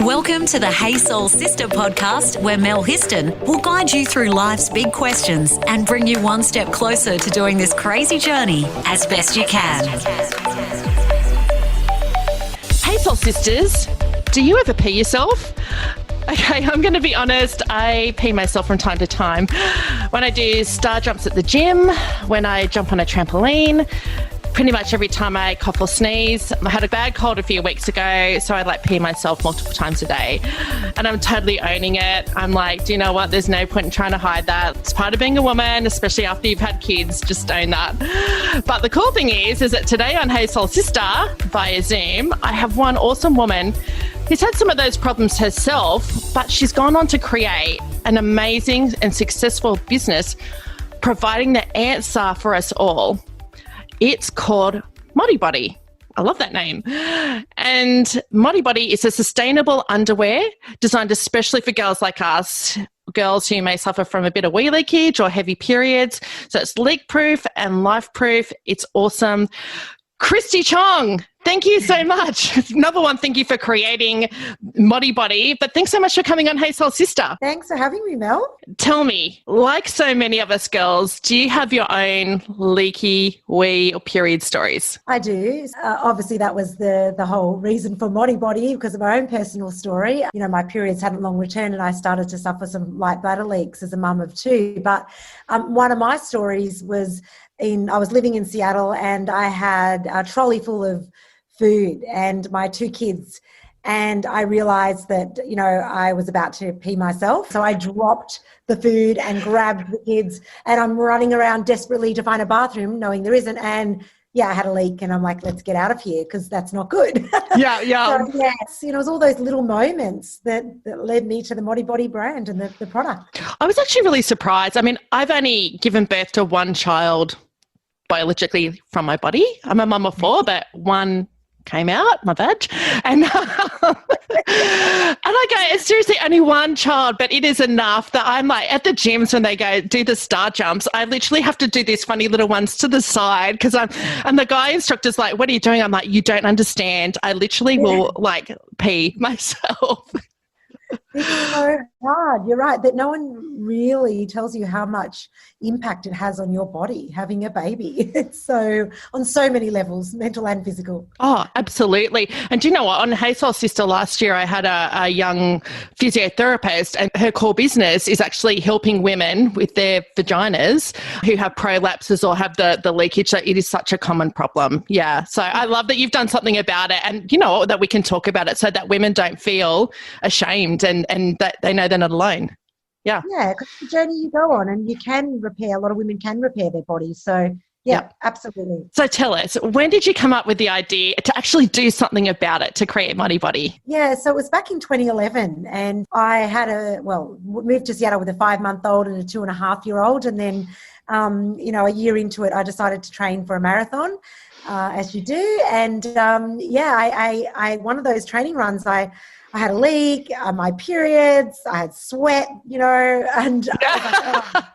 Welcome to the Hey Soul Sister podcast, where Mel Histon will guide you through life's big questions and bring you one step closer to doing this crazy journey as best you can. Hey Soul Sisters, do you ever pee yourself? Okay, I'm going to be honest, I pee myself from time to time. When I do star jumps at the gym, when I jump on a trampoline, pretty much every time I cough or sneeze. I had a bad cold a few weeks ago, so I pee myself multiple times a day. And I'm totally owning it. I'm like, do you know what? There's no point in trying to hide that. It's part of being a woman, especially after you've had kids. Just own that. But the cool thing is that today on Hey Soul Sister via Zoom, I have one awesome woman who's had some of those problems herself, but she's gone on to create an amazing and successful business providing the answer for us all. It's called ModiBodi. I love that name. And ModiBodi is a sustainable underwear designed especially for girls like us, girls who may suffer from a bit of wee leakage or heavy periods. So it's leak-proof and life-proof. It's awesome. Kristy Chong, thank you so much. Number one, thank you for creating ModiBodi, but thanks so much for coming on Hey Soul Sister. Thanks for having me, Mel. Tell me, like so many of us girls, do you have your own leaky, wee or period stories? I do. Obviously, that was the whole reason for ModiBodi, because of my own personal story. You know, my periods hadn't long returned and I started to suffer some light bladder leaks as a mum of two. But one of my stories was I was living in Seattle and I had a trolley full of food and my two kids, and I realized that, you know, I was about to pee myself. So I dropped the food and grabbed the kids and I'm running around desperately to find a bathroom, knowing there isn't. And yeah, I had a leak and I'm like, let's get out of here because that's not good. Yeah. So, yes, you know, it was all those little moments that led me to the ModiBodi brand and the product. I was actually really surprised. I mean, I've only given birth to one child biologically from my body. I'm a mum of four, but one came out, my vag. And I go, it's seriously only one child, but it is enough that I'm like at the gyms when they go do the star jumps, I literally have to do these funny little ones to the side because and the guy instructor's like, what are you doing? I'm like, you don't understand. I literally will like pee myself. It's so hard. You're right, that no one really tells you how much impact it has on your body, having a baby. It's so, on so many levels, mental and physical. Oh, absolutely. And do you know what? On Hey Soul Sister last year, I had a young physiotherapist, and her core business is actually helping women with their vaginas who have prolapses or have the leakage. So it is such a common problem. Yeah. So I love that you've done something about it, and, you know, that we can talk about it so that women don't feel ashamed and that they know they're not alone. Yeah. Yeah, because the journey you go on, and you can repair, a lot of women can repair their bodies. So, yeah, absolutely. So tell us, when did you come up with the idea to actually do something about it, to create ModiBodi? Yeah, so it was back in 2011, and I had moved to Seattle with a 5-month-old and a 2.5-year-old. And then, you know, a year into it, I decided to train for a marathon, as you do. And, I one of those training runs, I had a leak, my periods, I had sweat, you know, and I was like, oh,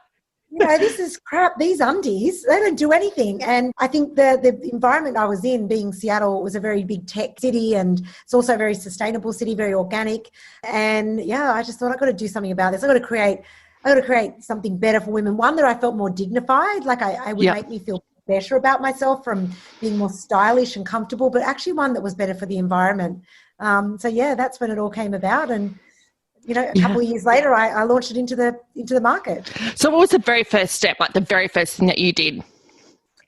you know, this is crap. These undies, they don't do anything. And I think the environment I was in, being Seattle, was a very big tech city, and it's also a very sustainable city, very organic. And yeah, I just thought I've got to do something about this. I've got to create something better for women. One that I felt more dignified, like I would make me feel better about myself from being more stylish and comfortable, but actually one that was better for the environment. So yeah, that's when it all came about. And, you know, a couple of years later, I launched it into the market. So what was the very first step, like the very first thing that you did?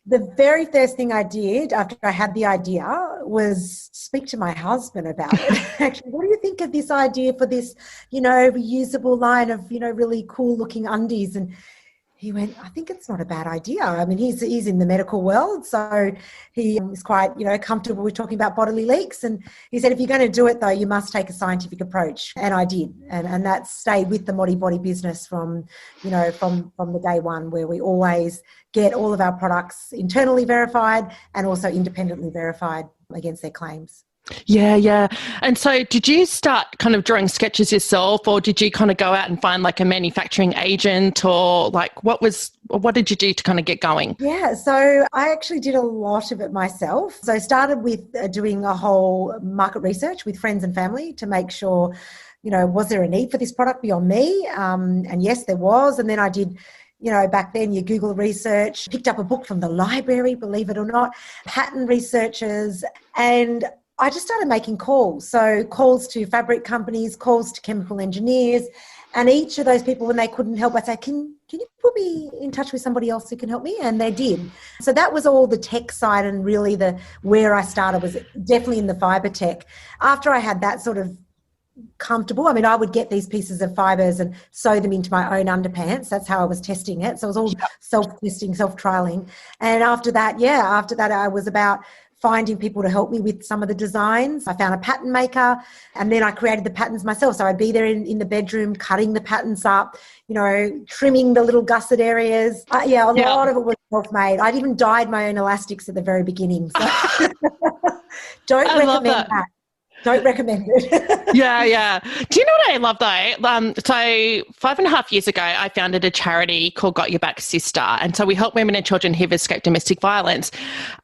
The very first thing I did after I had the idea was speak to my husband about it. Actually, what do you think of this idea for this, you know, reusable line of, you know, really cool looking undies? And he went, I think it's not a bad idea. I mean, he's in the medical world, so he is quite, you know, comfortable with talking about bodily leaks. And he said, if you're going to do it, though, you must take a scientific approach. And I did. And that stayed with the ModiBodi business from the day one, where we always get all of our products internally verified and also independently verified against their claims. Yeah, yeah. And so did you start kind of drawing sketches yourself, or did you kind of go out and find like a manufacturing agent, or like what did you do to kind of get going? Yeah, so I actually did a lot of it myself. So I started with doing a whole market research with friends and family to make sure, was there a need for this product beyond me? And yes, there was. And then I did, back then you Google research, picked up a book from the library, believe it or not, patent researchers, and I just started making calls. So calls to fabric companies, calls to chemical engineers, and each of those people, when they couldn't help, I'd say, can you put me in touch with somebody else who can help me? And they did. So that was all the tech side, and really where I started was definitely in the fibre tech. After I had that sort of comfortable, I would get these pieces of fibres and sew them into my own underpants. That's how I was testing it. So it was all self-testing, self-trialing. And after that, I was about finding people to help me with some of the designs. I found a pattern maker, and then I created the patterns myself. So I'd be there in the bedroom, cutting the patterns up, trimming the little gusset areas. A lot of it was self-made. I'd even dyed my own elastics at the very beginning. So don't recommend that. Don't recommend it. Yeah. Do you know what I love though? So 5.5 years ago, I founded a charity called Got Your Back, Sista. And so we help women and children who've escaped domestic violence.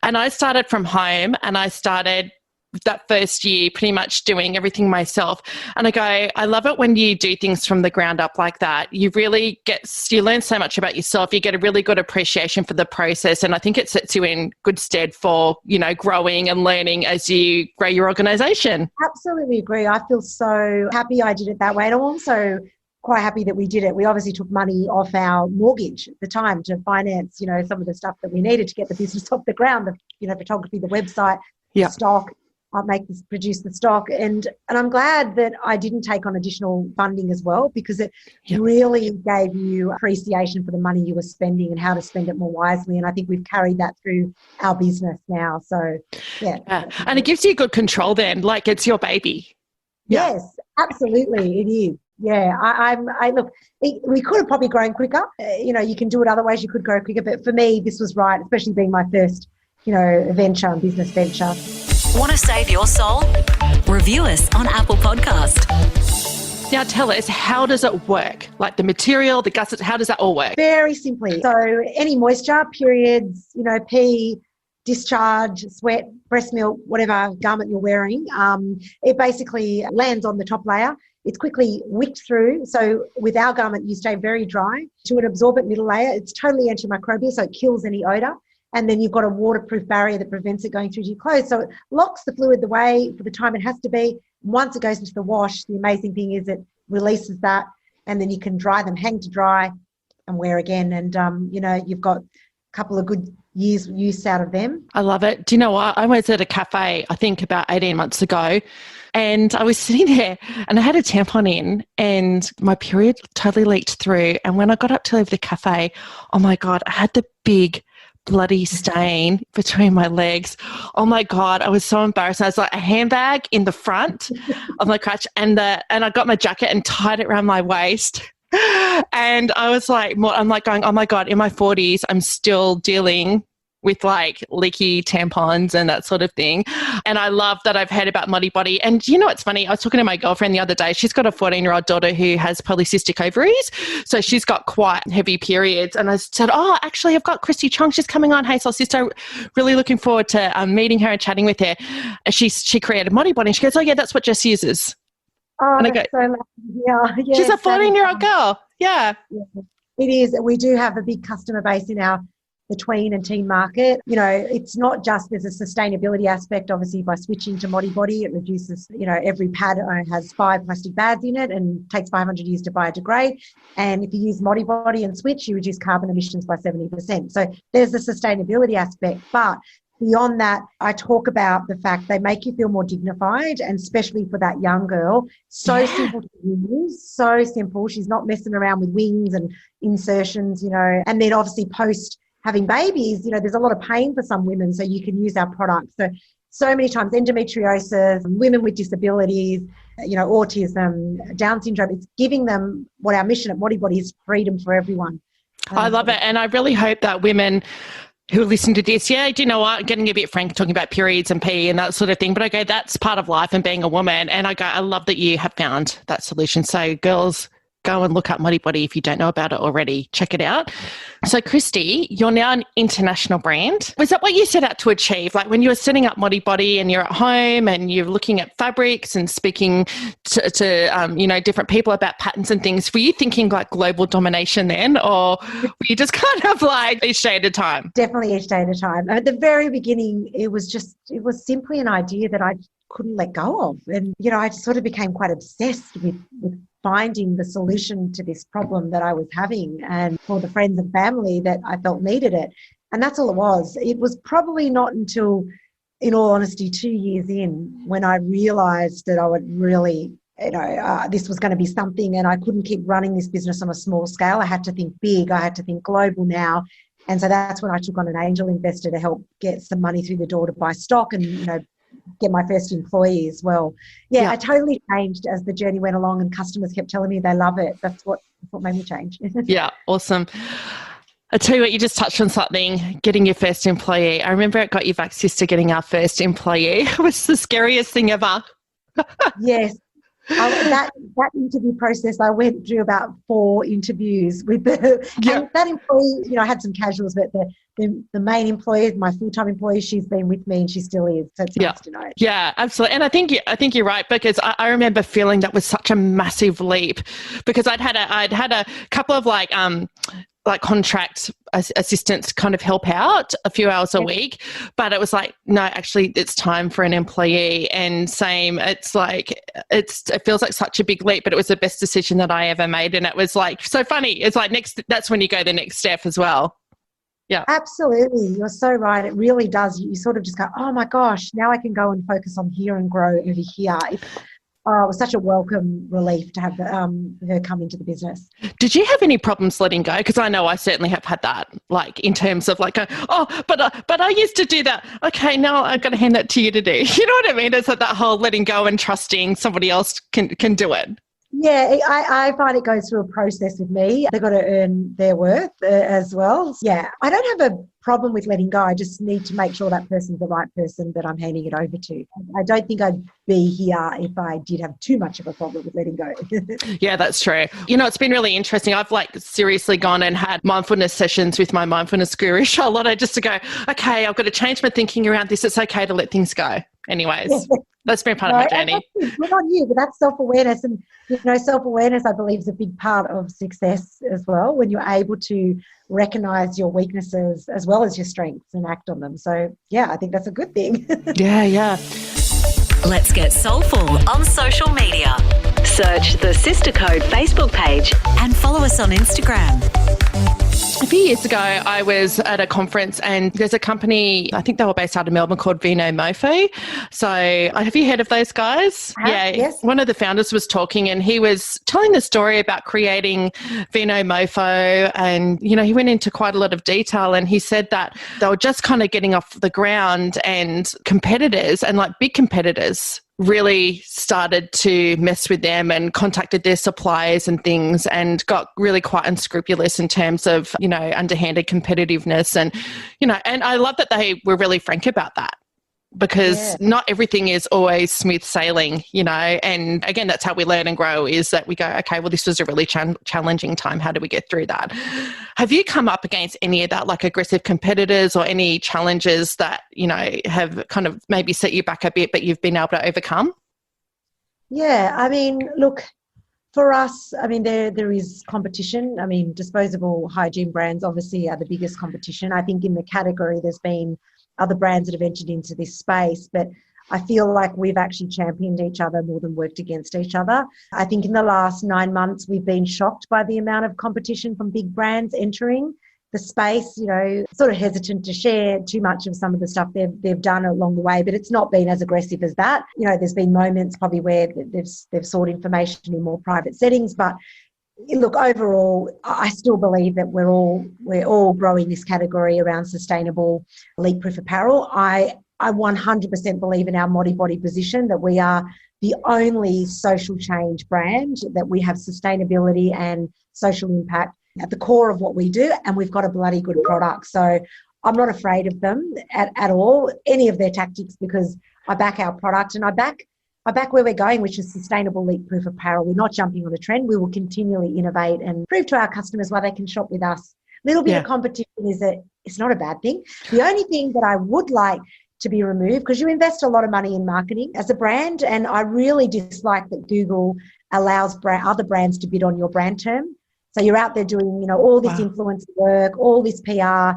And I started from home, and I started that first year pretty much doing everything myself. And I love it when you do things from the ground up like that. You really you learn so much about yourself. You get a really good appreciation for the process. And I think it sets you in good stead for, growing and learning as you grow your organisation. Absolutely agree. I feel so happy I did it that way. And I'm also quite happy that we did it. We obviously took money off our mortgage at the time to finance, some of the stuff that we needed to get the business off the ground, the photography, the website, the stock. Produce the stock, and I'm glad that I didn't take on additional funding as well, because it really gave you appreciation for the money you were spending and how to spend it more wisely. And I think we've carried that through our business now. So and it gives you good control then, like it's your baby. Yes, absolutely, it is. Yeah, I look. We could have probably grown quicker. You can do it other ways. You could grow quicker, but for me, this was right, especially being my first, business venture. Want to save your soul? Review us on Apple Podcast. Now tell us, how does it work? Like the material, the gussets, how does that all work? Very simply. So any moisture, periods, pee, discharge, sweat, breast milk, whatever garment you're wearing, it basically lands on the top layer. It's quickly wicked through. So with our garment, you stay very dry. To an absorbent middle layer, it's totally antimicrobial, so it kills any odour. And then you've got a waterproof barrier that prevents it going through to your clothes. So it locks the fluid the way for the time it has to be. Once it goes into the wash, the amazing thing is it releases that, and then you can dry them, hang to dry and wear again. And, you've got a couple of good years use out of them. I love it. Do you know what? I was at a cafe, I think about 18 months ago, and I was sitting there and I had a tampon in and my period totally leaked through. And when I got up to leave the cafe, oh my God, I had the big bloody stain between my legs. Oh my God, I was so embarrassed. I was like a handbag in the front of my crotch, and I got my jacket and tied it around my waist. And I was like, I'm like going, oh my God, in my 40s, I'm still dealing with like leaky tampons and that sort of thing. And I love that I've heard about ModiBodi. And you know what's funny? I was talking to my girlfriend the other day. She's got a 14-year-old daughter who has polycystic ovaries. So she's got quite heavy periods. And I said, oh, actually, I've got Kristy Chong. She's coming on. Hey, Soul Sister. Really looking forward to meeting her and chatting with her. She created ModiBodi. And she goes, oh, yeah, that's what Jess uses. Oh, and that's so lucky. Yeah, she's a 14-year-old girl. Yeah. It is. We do have a big customer base in the tween and teen market. It's not just, there's a sustainability aspect. Obviously, by switching to ModiBodi, it reduces, every pad has 5 plastic pads in it and takes 500 years to biodegrade. And if you use ModiBodi and switch, you reduce carbon emissions by 70%. So there's the sustainability aspect. But beyond that, I talk about the fact they make you feel more dignified, and especially for that young girl, simple to use, so simple. She's not messing around with wings and insertions, and then obviously post having babies, there's a lot of pain for some women, so you can use our products. So many times endometriosis, women with disabilities, autism, Down syndrome, it's giving them what our mission at ModiBodi is: freedom for everyone. I love it. And I really hope that women who listen to this, yeah, do you know what, getting a bit frank, talking about periods and pee and that sort of thing. But I go, that's part of life and being a woman. And I go, I love that you have found that solution. So girls, go and look up ModiBodi if you don't know about it already. Check it out. So Kristy, you're now an international brand. Was that what you set out to achieve? Like when you were setting up ModiBodi and you're at home and you're looking at fabrics and speaking to different people about patterns and things, were you thinking like global domination then, or were you just kind of like each day at a time? Definitely each day at a time. At the very beginning, it was simply an idea that I couldn't let go of. And, I sort of became quite obsessed with finding the solution to this problem that I was having, and for the friends and family that I felt needed it. And that's all it was. It was probably not until, in all honesty, 2 years in, when I realised that I would really, this was going to be something, and I couldn't keep running this business on a small scale. I had to think big. I had to think global now. And so that's when I took on an angel investor to help get some money through the door to buy stock and, get my first employee as well. Yeah, I totally changed as the journey went along, and customers kept telling me they love it. That's what made me change. Yeah, awesome. I tell you what, you just touched on something, getting your first employee. I remember it got you back, Sista, getting our first employee. It was the scariest thing ever. Yes. That interview process, I went through about 4 interviews with and that employee, I had some casuals, but the main employee, my full-time employee, she's been with me and she still is. So it's nice to know. Yeah, absolutely. And I think you're right, because I remember feeling that was such a massive leap, because I'd had a couple of like contract assistants kind of help out a few hours a week, but it was like, no, actually it's time for an employee. And same, it's like, it feels like such a big leap, but it was the best decision that I ever made. And it was like, so funny. It's like that's when you go the next step as well. Yeah, absolutely. You're so right. It really does. You sort of just go, oh my gosh, now I can go and focus on here and grow over here. It was such a welcome relief to have her come into the business. Did you have any problems letting go? Because I know I certainly have had that, like in terms of like, but I used to do that. Okay, now I've got to hand that to you to do. You know what I mean? It's like that whole letting go and trusting somebody else can do it. Yeah, I find it goes through a process with me. They've got to earn their worth as well. Yeah, I don't have a problem with letting go. I just need to make sure that person's the right person that I'm handing it over to. I don't think I'd be here if I did have too much of a problem with letting go. Yeah, that's true. It's been really interesting. I've seriously gone and had mindfulness sessions with my mindfulness guru, Charlotte, just to go, okay, I've got to change my thinking around this. It's okay to let things go. Anyways, that's been part of my journey. Good on you, but that's self-awareness. And, self-awareness, I believe, is a big part of success as well, when you're able to recognise your weaknesses as well as your strengths and act on them. So, yeah, I think that's a good thing. Yeah. Let's get soulful on social media. Search the Sister Code Facebook page and follow us on Instagram. A few years ago, I was at a conference and there's a company, I think they were based out of Melbourne, called Mofo. So have you heard of those guys? Yes. One of the founders was talking and he was telling the story about creating Mofo, and, he went into quite a lot of detail, and he said that they were just kind of getting off the ground, and competitors, and like big competitors, really started to mess with them and contacted their suppliers and things, and got really quite unscrupulous in terms of, underhanded competitiveness. And, and I love that they were really frank about that, because not everything is always smooth sailing, and again, that's how we learn and grow, is that we go, okay, well, this was a really challenging time. How do we get through that? Have you come up against any of that, like aggressive competitors or any challenges that, have kind of maybe set you back a bit, but you've been able to overcome? Yeah, I mean, look, for us, I mean, there is competition. I mean, disposable hygiene brands obviously are the biggest competition. I think in the category there's been other brands that have entered into this space, but I feel like we've actually championed each other more than worked against each other. I think in the last 9 months, we've been shocked by the amount of competition from big brands entering the space, sort of hesitant to share too much of some of the stuff they've done along the way, but it's not been as aggressive as that. There's been moments probably where they've sought information in more private settings, but look, overall, I still believe that we're all growing this category around sustainable leak-proof apparel. I 100% believe in our ModiBodi position, that we are the only social change brand, that we have sustainability and social impact at the core of what we do, and we've got a bloody good product. So I'm not afraid of them at all, any of their tactics, because I back our product and I back where we're going, which is sustainable leak-proof apparel. We're not jumping on a trend. We will continually innovate and prove to our customers why they can shop with us. A little bit of competition is that it's not a bad thing. The only thing that I would like to be removed, because you invest a lot of money in marketing as a brand, and I really dislike that Google allows other brands to bid on your brand term. So you're out there doing, all this influencer work, all this PR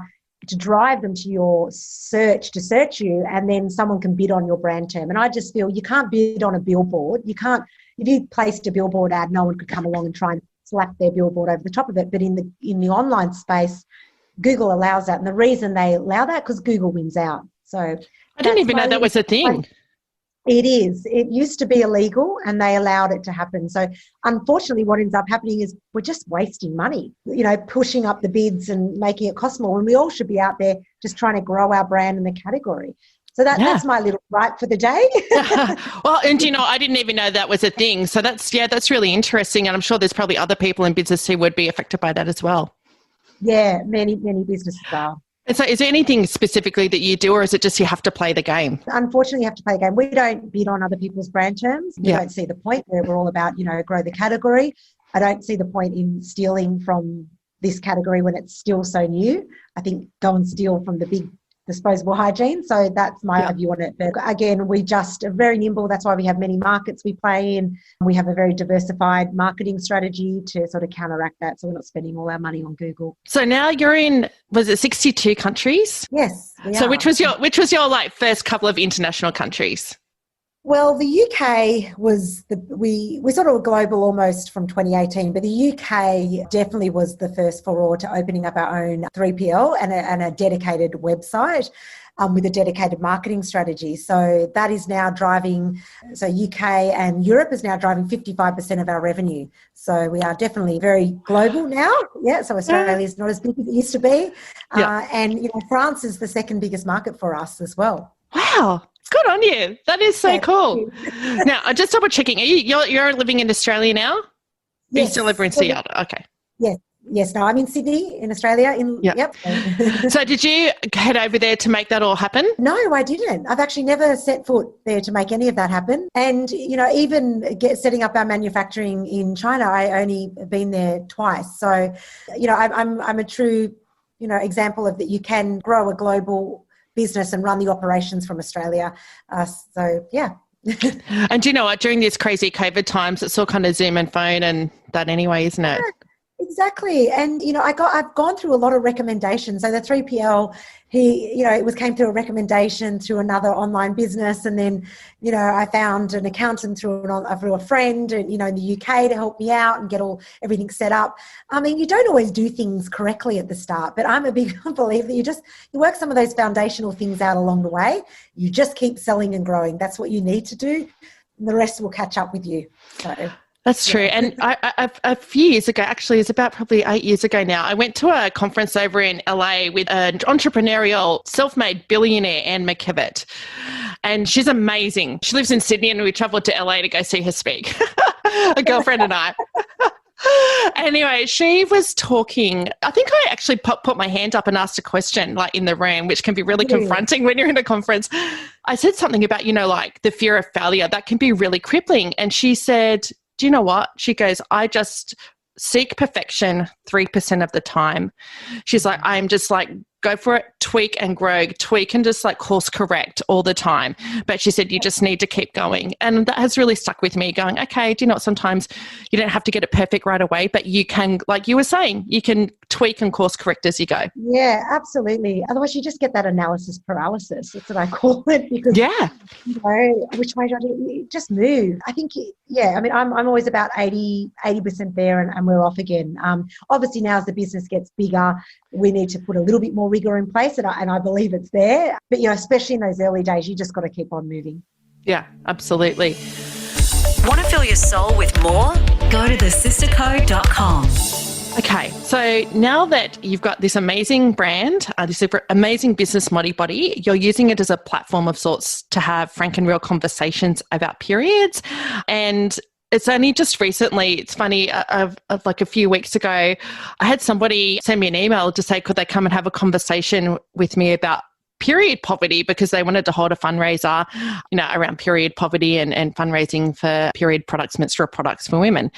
to drive them to your search, to search you, and then someone can bid on your brand term. And I just feel you can't bid on a billboard. You can't, if you placed a billboard ad, no one could come along and try and slap their billboard over the top of it. But in the online space, Google allows that. And the reason they allow that, because Google wins out. So I didn't even know that was a thing. It is. It used to be illegal and they allowed it to happen. So unfortunately what ends up happening is we're just wasting money, pushing up the bids and making it cost more, when we all should be out there just trying to grow our brand in the category. So that's my little gripe for the day. Well, and I didn't even know that was a thing. So that's really interesting. And I'm sure there's probably other people in business who would be affected by that as well. Yeah, many businesses are. And so is there anything specifically that you do, or is it just you have to play the game? Unfortunately, you have to play the game. We don't bid on other people's brand terms. We don't see the point. We're all about, grow the category. I don't see the point in stealing from this category when it's still so new. I think go and steal from the big disposable hygiene. So that's my view on it. But again, we just are very nimble. That's why we have many markets we play in. We have a very diversified marketing strategy to sort of counteract that, so we're not spending all our money on Google. So now you're in, was it 62 countries? Yes. So which was your like first couple of international countries? Well, the UK was we sort of were global almost from 2018, but the UK definitely was the first furore to opening up our own 3PL and a dedicated website with a dedicated marketing strategy. So that is now driving, so UK and Europe is now driving 55% of our revenue. So we are definitely very global now. Yeah, so Australia is not as big as it used to be. And France is the second biggest market for us as well. Wow. Good on you. That is so cool. Now, I'm just double checking. You're living in Australia now? Yes. You still live in Seattle? Okay. Yes. No, I'm in Sydney, in Australia. Yep. So did you head over there to make that all happen? No, I didn't. I've actually never set foot there to make any of that happen. And, even setting up our manufacturing in China, I only been there twice. So, I'm a true, example of that you can grow a global business and run the operations from Australia. And do you know what? During these crazy COVID times, it's all kind of Zoom and phone and that anyway, isn't it? Exactly. And, I've gone through a lot of recommendations. So the 3PL, it came through a recommendation through another online business. And then, I found an accountant through a friend, and, in the UK to help me out and get everything set up. I mean, you don't always do things correctly at the start, but I'm a big believer that you work some of those foundational things out along the way. You just keep selling and growing. That's what you need to do. And the rest will catch up with you. So. That's true. And I a few years ago, actually, it's about probably 8 years ago now, I went to a conference over in LA with an entrepreneurial, self-made billionaire, Anne McKevitt. And she's amazing. She lives in Sydney and we travelled to LA to go see her speak, a girlfriend and I. Anyway, she was talking, I think I actually put my hand up and asked a question like in the room, which can be really confronting when you're in a conference. I said something about, like the fear of failure. That can be really crippling. And she said, do you know what? She goes, I just seek perfection 3% of the time. She's like, I'm just like, go for it, tweak and grow, tweak and just like course correct all the time. But she said, you just need to keep going. And that has really stuck with me going, okay, do you know what? Sometimes you don't have to get it perfect right away, but you can, like you were saying, you can tweak and course correct as you go. Yeah, absolutely. Otherwise you just get that analysis paralysis. That's what I call it. Because, which way do I do? Just move. I think, I'm always about 80% there and we're off again. Obviously now as the business gets bigger, we need to put a little bit more rigor in place and I believe it's there. But, especially in those early days, you just got to keep on moving. Yeah, absolutely. Want to fill your soul with more? Go to thesisterco.com. Okay, so now that you've got this amazing brand, this amazing business, ModiBodi, you're using it as a platform of sorts to have frank and real conversations about periods. And It's only just recently, it's funny, like a few weeks ago, I had somebody send me an email to say, could they come and have a conversation with me about period poverty, because they wanted to hold a fundraiser, around period poverty and fundraising for period products, menstrual products for women.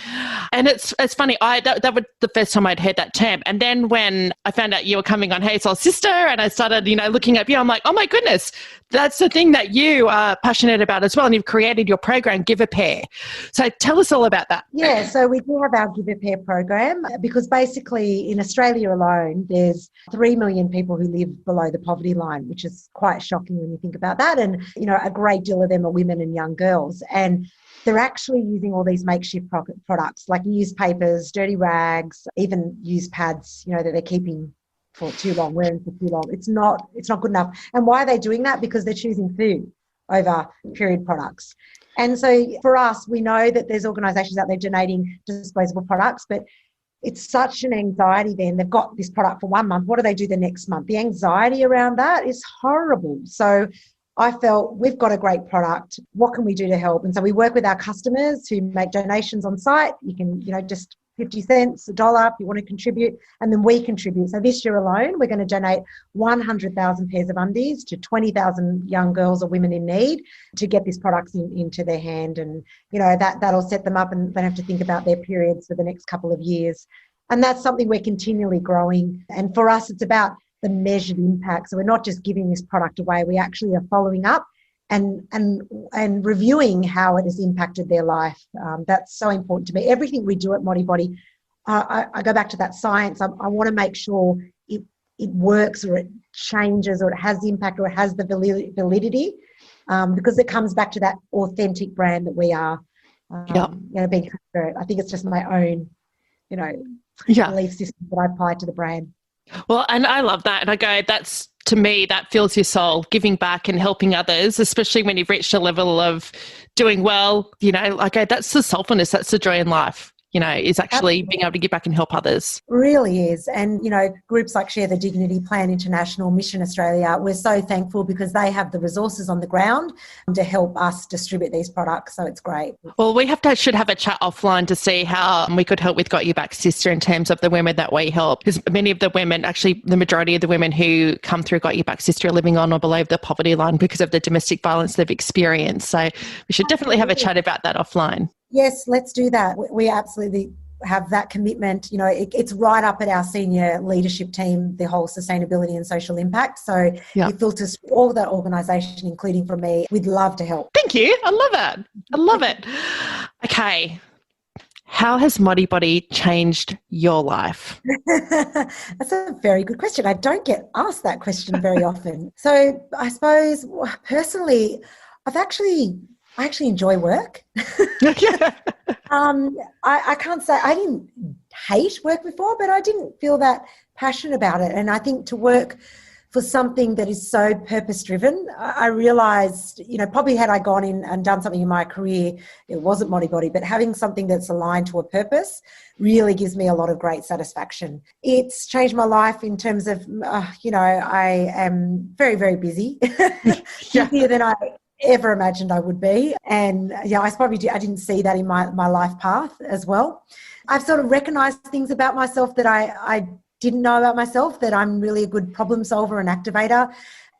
And it's funny, that was the first time I'd heard that term. And then when I found out you were coming on Hey Soul Sister, and I started, looking at you, I'm like, oh my goodness, that's the thing that you are passionate about as well. And you've created your program, Give a Pair. So tell us all about that. Yeah, so we do have our Give a Pair program, because basically in Australia alone, there's 3 million people who live below the poverty line, which is quite shocking when you think about that. And, a great deal of them are women and young girls. And they're actually using all these makeshift products like newspapers, dirty rags, even used pads, that they're keeping for too long, wearing for too long. It's not good enough. And why are they doing that? Because they're choosing food over period products. And so for us, we know that there's organisations out there donating disposable products, but it's such an anxiety then. They've got this product for 1 month. What do they do the next month? The anxiety around that is horrible. So I felt we've got a great product. What can we do to help? And so we work with our customers who make donations on site. You can, just 50 cents, $1 if you want to contribute, and then we contribute. So this year alone, we're going to donate 100,000 pairs of undies to 20,000 young girls or women in need to get this product into their hand. And, that'll set them up and they don't have to think about their periods for the next couple of years. And that's something we're continually growing. And for us, it's about the measured impact. So we're not just giving this product away. We actually are following up and reviewing how it has impacted their life. That's so important to me. Everything we do at ModiBodi, I go back to that science. I want to make sure it works, or it changes, or it has the impact, or it has the validity, because it comes back to that authentic brand that we are. Being transparent. I think it's just my own, belief system that I apply to the brand. Well, and I love that. And I go, to me, that fills your soul, giving back and helping others, especially when you've reached a level of doing well, that's the soulfulness, that's the joy in life, is actually being able to give back and help others. Really is. And, groups like Share the Dignity, Plan International, Mission Australia, we're so thankful because they have the resources on the ground to help us distribute these products. So it's great. Well, we should have a chat offline to see how we could help with Got You Back Sister in terms of the women that we help. Because many of the women, actually the majority of the women who come through Got You Back Sister are living on or below the poverty line because of the domestic violence they've experienced. So we should definitely have a chat about that offline. Yes, let's do that. We absolutely have that commitment. It's right up at our senior leadership team, the whole sustainability and social impact. So it filters all that organisation, including from me. We'd love to help. Thank you. I love it. I love it. Okay. How has ModiBodi changed your life? That's a very good question. I don't get asked that question very often. So I suppose personally, I actually enjoy work. I can't say I didn't hate work before, but I didn't feel that passionate about it. And I think to work for something that is so purpose-driven, I realised, probably had I gone in and done something in my career, it wasn't ModiBodi, but having something that's aligned to a purpose really gives me a lot of great satisfaction. It's changed my life in terms of, I am very, very busy, busier than I ever imagined I would be. And I didn't see that in my life path as well. I've sort of recognised things about myself that I didn't know about myself, that I'm really a good problem solver and activator.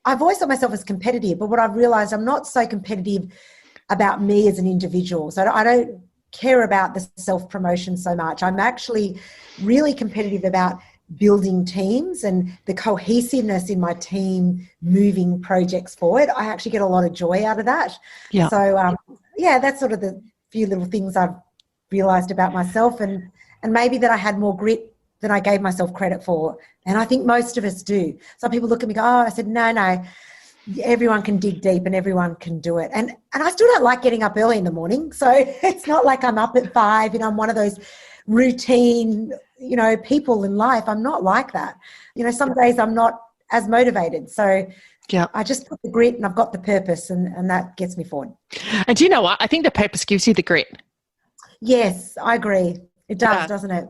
I've always thought myself as competitive, but what I've realised, I'm not so competitive about me as an individual. So I don't care about the self-promotion so much. I'm actually really competitive about building teams and the cohesiveness in my team moving projects forward. I actually get a lot of joy out of that. Yeah. So, that's sort of the few little things I've realised about myself, and maybe that I had more grit than I gave myself credit for. And I think most of us do. Some people look at me and go, I said, no, everyone can dig deep and everyone can do it. And I still don't like getting up early in the morning. So it's not like I'm up at 5 and I'm one of those routine, people in life. I'm not like that. Some days I'm not as motivated. So I just put the grit and I've got the purpose, and that gets me forward. And do you know what? I think the purpose gives you the grit. Yes, I agree. It does, doesn't it?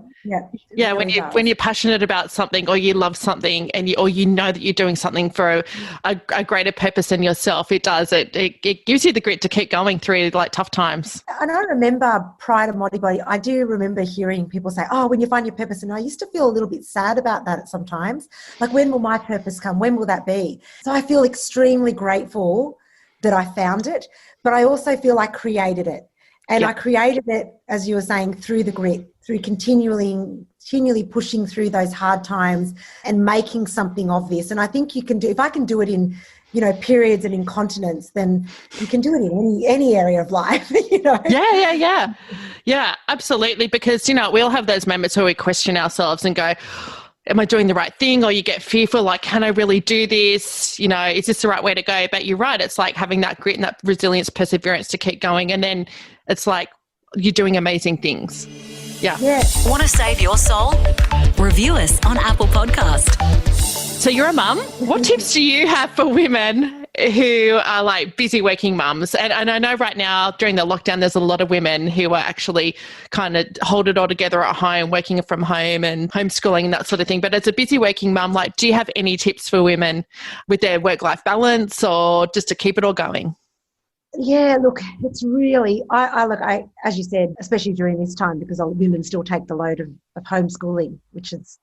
Yeah, when you're passionate about something, or you love something, and you know that you're doing something for a greater purpose than yourself, it gives you the grit to keep going through like tough times. And I remember prior to ModiBodi, I do remember hearing people say, "Oh, when you find your purpose," and I used to feel a little bit sad about that sometimes. Like, when will my purpose come? When will that be? So I feel extremely grateful that I found it, but I also feel I created it. And I created it, as you were saying, through the grit, through continually pushing through those hard times and making something of this. And I think you can do, if I can do it in, periods and incontinence, then you can do it in any area of life, Yeah, absolutely. Because, we all have those moments where we question ourselves and go, am I doing the right thing? Or you get fearful, like, can I really do this? Is this the right way to go? But you're right. It's like having that grit and that resilience, perseverance to keep going. And then it's like you're doing amazing things. Yeah. Want to save your soul? Review us on Apple Podcast. So you're a mum. What tips do you have for women who are like busy working mums? And I know right now during the lockdown, there's a lot of women who are actually kind of hold it all together at home, working from home and homeschooling and that sort of thing. But as a busy working mum, like, do you have any tips for women with their work-life balance or just to keep it all going? Yeah, look, it's really, I as you said, especially during this time, because women still take the load of homeschooling, which is,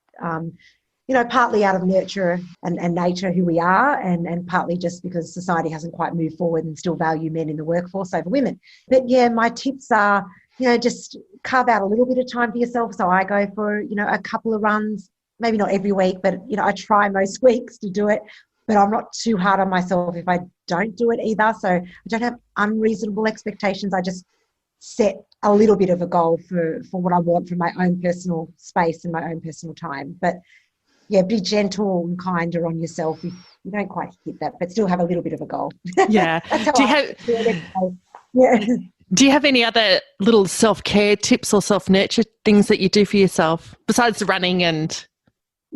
partly out of nurture and nature who we are, and partly just because society hasn't quite moved forward and still value men in the workforce over women. But yeah, my tips are, just carve out a little bit of time for yourself. So I go for, a couple of runs, maybe not every week, but, I try most weeks to do it. But I'm not too hard on myself if I don't do it either. So I don't have unreasonable expectations. I just set a little bit of a goal for what I want from my own personal space and my own personal time. But yeah, be gentle and kinder on yourself if you don't quite hit that, but still have a little bit of a goal. Yeah. Do you have any other little self-care tips or self-nurture things that you do for yourself besides running and...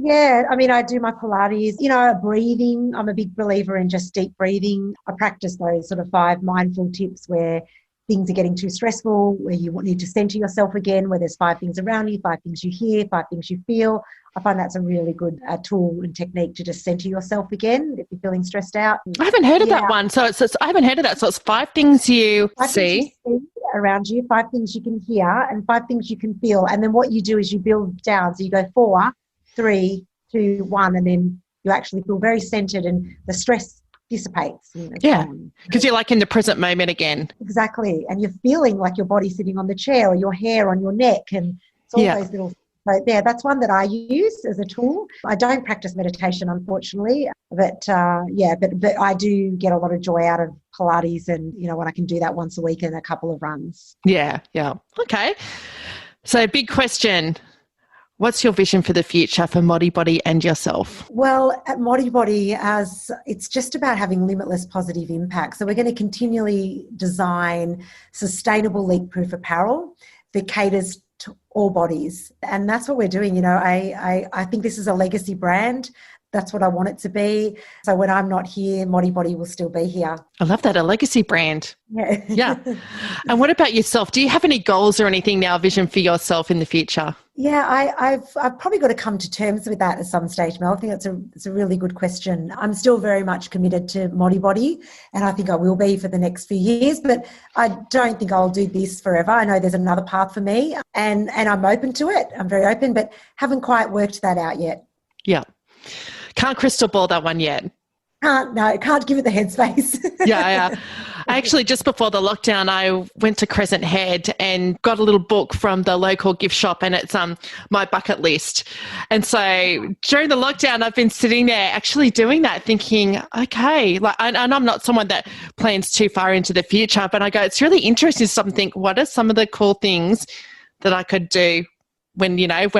Yeah, I mean, I do my Pilates, breathing. I'm a big believer in just deep breathing. I practice those sort of 5 mindful tips where things are getting too stressful, where you need to center yourself again, where there's 5 things around you, 5 things you hear, 5 things you feel. I find that's a really good tool and technique to just center yourself again if you're feeling stressed out. I haven't heard of that one. So I haven't heard of that. So it's 5 things you see around you, 5 things you can hear, and 5 things you can feel. And then what you do is you build down. So you go 4, 3, 2, 1, and then you actually feel very centered and the stress dissipates. Because you're like in the present moment again. Exactly. And you're feeling like your body sitting on the chair or your hair on your neck, and it's all those little. So that's one that I use as a tool. I don't practice meditation, unfortunately, but I do get a lot of joy out of Pilates, and when I can do that once a week and a couple of runs. Yeah. Okay. So big question. What's your vision for the future for ModiBodi and yourself? Well, at ModiBodi, it's just about having limitless positive impact. So we're going to continually design sustainable leak-proof apparel that caters to all bodies. And that's what we're doing. I think this is a legacy brand. That's what I want it to be. So when I'm not here, ModiBodi will still be here. I love that, a legacy brand. Yeah. And what about yourself? Do you have any goals or anything now, vision for yourself in the future? Yeah, I've probably got to come to terms with that at some stage, Mel. I think it's a really good question. I'm still very much committed to ModiBodi, and I think I will be for the next few years, but I don't think I'll do this forever. I know there's another path for me, and I'm open to it. I'm very open, but haven't quite worked that out yet. Yeah. Can't crystal ball that one yet. Can't give it the headspace. Yeah. Actually, just before the lockdown, I went to Crescent Head and got a little book from the local gift shop, and it's my bucket list. And so during the lockdown, I've been sitting there actually doing that, thinking, okay, and I'm not someone that plans too far into the future, but I go, it's really interesting to think, what are some of the cool things that I could do when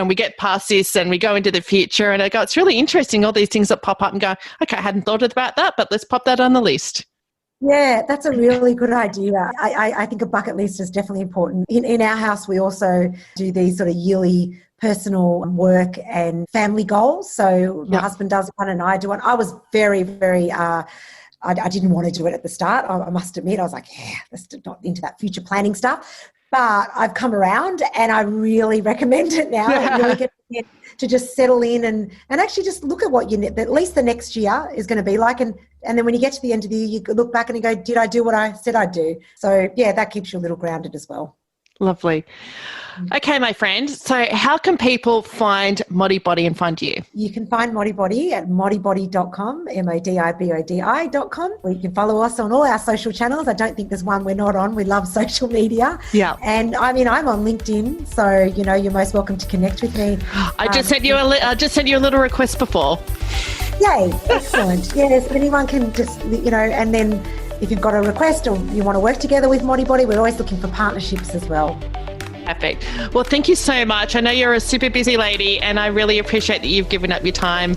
we get past this and we go into the future? And I go, it's really interesting, all these things that pop up, and go, okay, I hadn't thought about that, but let's pop that on the list. Yeah, that's a really good idea. I think a bucket list is definitely important. In our house, we also do these sort of yearly personal work and family goals. So my husband does one and I do one. I was very, very... I didn't want to do it at the start. I must admit, I was like, let's not into that future planning stuff. But I've come around and I really recommend it now. It really gets you to just settle in and actually just look at what at least the next year is going to be like. And then when you get to the end of the year, you look back and you go, did I do what I said I'd do? So, yeah, that keeps you a little grounded as well. Lovely. Okay, my friend. So how can people find ModiBodi and find you? You can find ModiBodi at modibodi.com, ModiBodi.com. Or you can follow us on all our social channels. I don't think there's one we're not on. We love social media. Yeah. And I mean, I'm on LinkedIn, so, you know, you're most welcome to connect with me. I just sent you a little request before. Yay. Excellent. Yes. Anyone can just, you know, and then if you've got a request or you want to work together with ModiBodi, we're always looking for partnerships as well. Perfect. Well, thank you so much. I know you're a super busy lady and I really appreciate that you've given up your time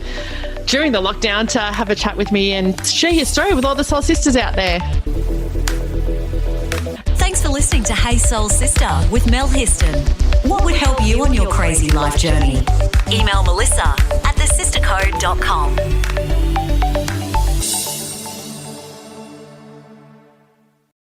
during the lockdown to have a chat with me and share your story with all the soul sisters out there. Thanks for listening to Hey Soul Sister with Mel Histon. What would help you on your crazy life journey? Email Melissa at thesistercode.com.